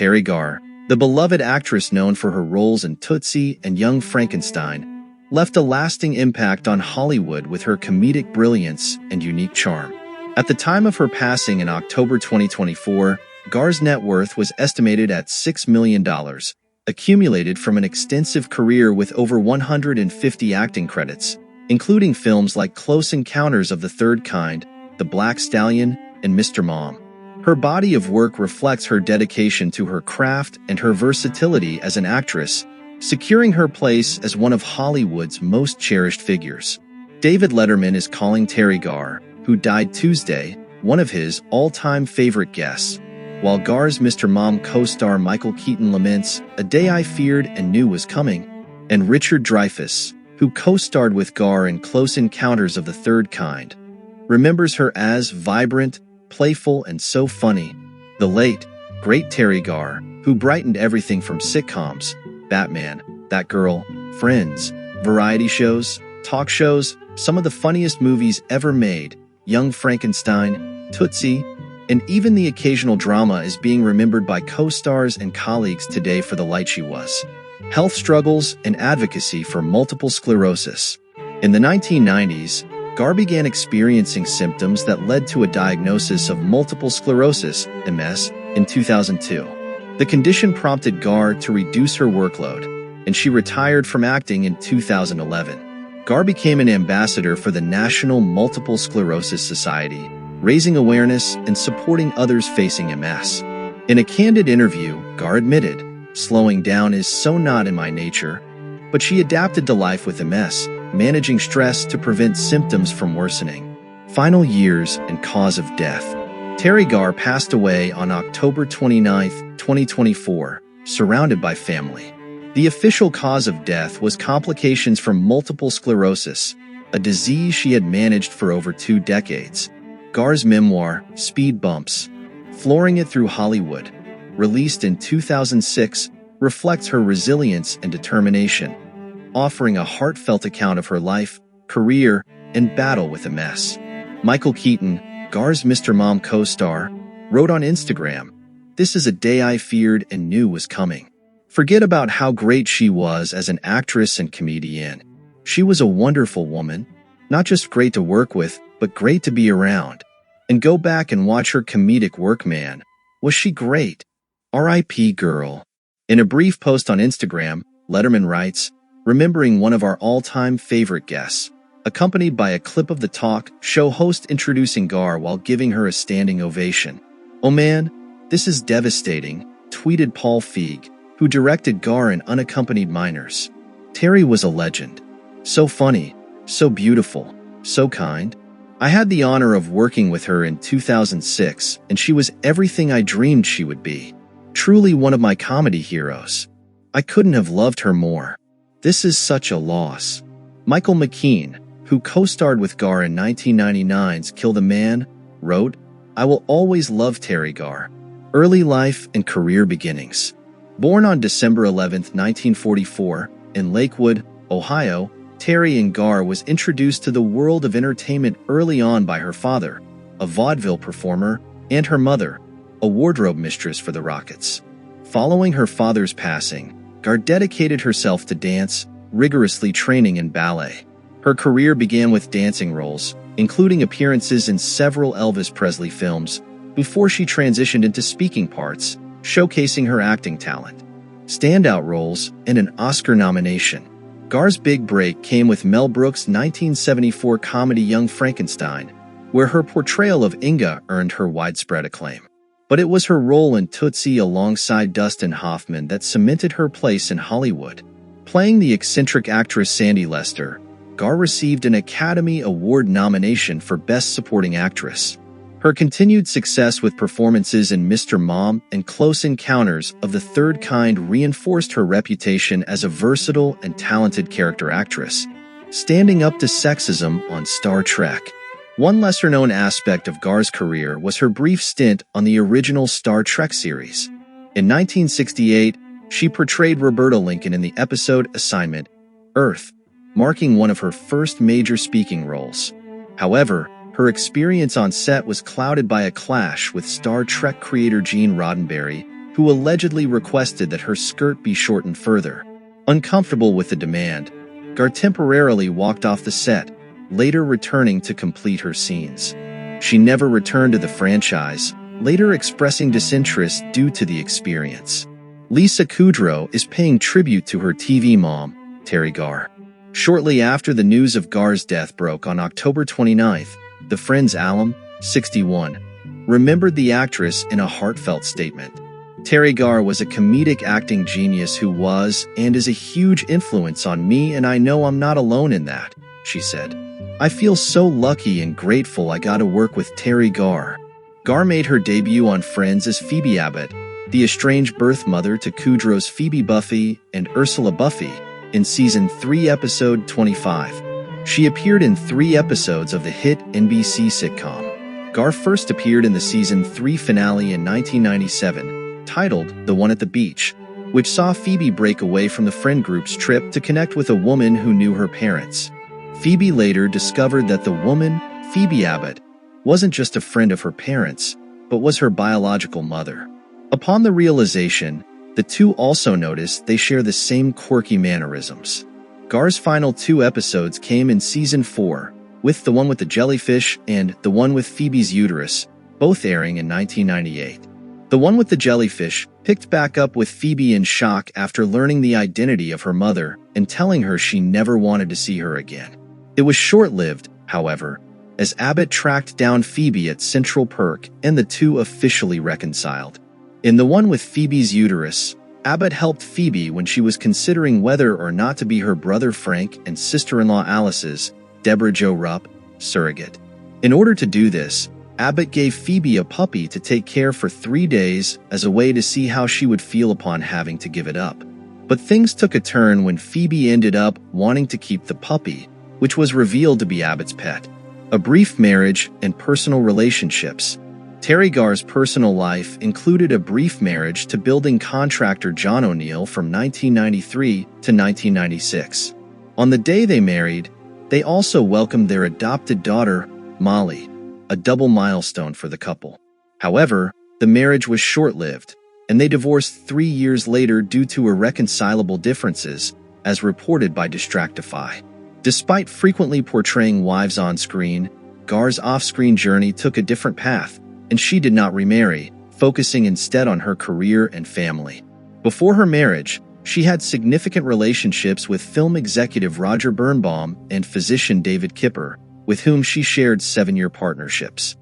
Teri Garr, the beloved actress known for her roles in Tootsie and Young Frankenstein, left a lasting impact on Hollywood with her comedic brilliance and unique charm. At the time of her passing in October 2024, Garr's net worth was estimated at $6 million, accumulated from an extensive career with over 150 acting credits, including films like Close Encounters of the Third Kind, The Black Stallion, and Mr. Mom. Her body of work reflects her dedication to her craft and her versatility as an actress, securing her place as one of Hollywood's most cherished figures. David Letterman is calling Teri Garr, who died Tuesday, one of his all-time favorite guests, while Garr's Mr. Mom co-star Michael Keaton laments "A Day I Feared and Knew Was Coming," and Richard Dreyfuss, who co-starred with Garr in Close Encounters of the Third Kind, remembers her as vibrant, playful, and so funny. The late, great Teri Garr, who brightened everything from sitcoms, Batman, That Girl, Friends, variety shows, talk shows, some of the funniest movies ever made, Young Frankenstein, Tootsie, and even the occasional drama, is being remembered by co-stars and colleagues today for the light she was. Health struggles and advocacy for multiple sclerosis. In the 1990s, Garr began experiencing symptoms that led to a diagnosis of multiple sclerosis, MS, in 2002. The condition prompted Garr to reduce her workload, and she retired from acting in 2011. Garr became an ambassador for the National Multiple Sclerosis Society, raising awareness and supporting others facing MS. In a candid interview, Garr admitted, "Slowing down is so not in my nature," but she adapted to life with MS, managing stress to prevent symptoms from worsening. Final years and cause of death. Teri Garr passed away on October 29, 2024, surrounded by family. The official cause of death was complications from multiple sclerosis, a disease she had managed for over 2 decades. Garr's memoir, Speed Bumps, Flooring It Through Hollywood, released in 2006, reflects her resilience and determination, offering a heartfelt account of her life, career, and battle with MS. Michael Keaton, Garr's Mr. Mom co-star, wrote on Instagram, "This is a day I feared and knew was coming. Forget about how great she was as an actress and comedian. She was a wonderful woman, not just great to work with, but great to be around. And go back and watch her comedic work, man. Was she great? R.I.P. girl." In a brief post on Instagram, Letterman writes, remembering one of our all-time favorite guests, accompanied by a clip of the talk show host introducing Garr while giving her a standing ovation. "Oh man, this is devastating," tweeted Paul Feig, who directed Garr in Unaccompanied Minors. "Teri was a legend. So funny, so beautiful, so kind. I had the honor of working with her in 2006, and she was everything I dreamed she would be. Truly one of my comedy heroes. I couldn't have loved her more. This is such a loss." Michael McKean, who co-starred with Garr in 1999's Kill the Man, wrote, "I will always love Teri Garr. Early life and career beginnings." Born on December 11, 1944, in Lakewood, Ohio, Teri Garr was introduced to the world of entertainment early on by her father, a vaudeville performer, and her mother, a wardrobe mistress for the Rockets. Following her father's passing, Garr dedicated herself to dance, rigorously training in ballet. Her career began with dancing roles, including appearances in several Elvis Presley films, before she transitioned into speaking parts, showcasing her acting talent. Standout roles and an Oscar nomination. Garr's big break came with Mel Brooks' 1974 comedy Young Frankenstein, where her portrayal of Inga earned her widespread acclaim. But it was her role in Tootsie alongside Dustin Hoffman that cemented her place in Hollywood. Playing the eccentric actress Sandy Lester, Garr received an Academy Award nomination for Best Supporting Actress. Her continued success with performances in Mr. Mom and Close Encounters of the Third Kind reinforced her reputation as a versatile and talented character actress, standing up to sexism on Star Trek. One lesser-known aspect of Garr's career was her brief stint on the original Star Trek series. In 1968, she portrayed Roberta Lincoln in the episode Assignment, Earth, marking one of her first major speaking roles. However, her experience on set was clouded by a clash with Star Trek creator Gene Roddenberry, who allegedly requested that her skirt be shortened further. Uncomfortable with the demand, Garr temporarily walked off the set, later returning to complete her scenes. She never returned to the franchise, later expressing disinterest due to the experience. Lisa Kudrow is paying tribute to her TV mom, Teri Garr. Shortly after the news of Garr's death broke on October 29th, the Friends alum, 61, remembered the actress in a heartfelt statement. Teri Garr was a comedic acting genius who was and is a huge influence on me, and I know I'm not alone in that, she said. I feel so lucky and grateful I got to work with Teri Garr. Garr made her debut on Friends as Phoebe Abbott, the estranged birth mother to Kudrow's Phoebe Buffy and Ursula Buffy, in Season 3, Episode 25. She appeared in 3 episodes of the hit NBC sitcom. Garr first appeared in the Season 3 finale in 1997, titled The One at the Beach, which saw Phoebe break away from the friend group's trip to connect with a woman who knew her parents. Phoebe later discovered that the woman, Phoebe Abbott, wasn't just a friend of her parents, but was her biological mother. Upon the realization, the two also noticed they share the same quirky mannerisms. Garr's final 2 episodes came in Season 4, with The One with the Jellyfish and The One with Phoebe's Uterus, both airing in 1998. The One with the Jellyfish picked back up with Phoebe in shock after learning the identity of her mother and telling her she never wanted to see her again. It was short-lived, however, as Abbott tracked down Phoebe at Central Perk and the two officially reconciled. In The One with Phoebe's Uterus, Abbott helped Phoebe when she was considering whether or not to be her brother Frank and sister-in-law Alice's, Deborah Jo Rupp, surrogate. In order to do this, Abbott gave Phoebe a puppy to take care for 3 days as a way to see how she would feel upon having to give it up. But things took a turn when Phoebe ended up wanting to keep the puppy, which was revealed to be Abbott's pet. A brief marriage and personal relationships. Teri Garr's personal life included a brief marriage to building contractor John O'Neill from 1993 to 1996. On the day they married, they also welcomed their adopted daughter, Molly, a double milestone for the couple. However, the marriage was short-lived, and they divorced 3 years later due to irreconcilable differences, as reported by Distractify. Despite frequently portraying wives on screen, Garr's off-screen journey took a different path, and she did not remarry, focusing instead on her career and family. Before her marriage, she had significant relationships with film executive Roger Birnbaum and physician David Kipper, with whom she shared 7-year partnerships.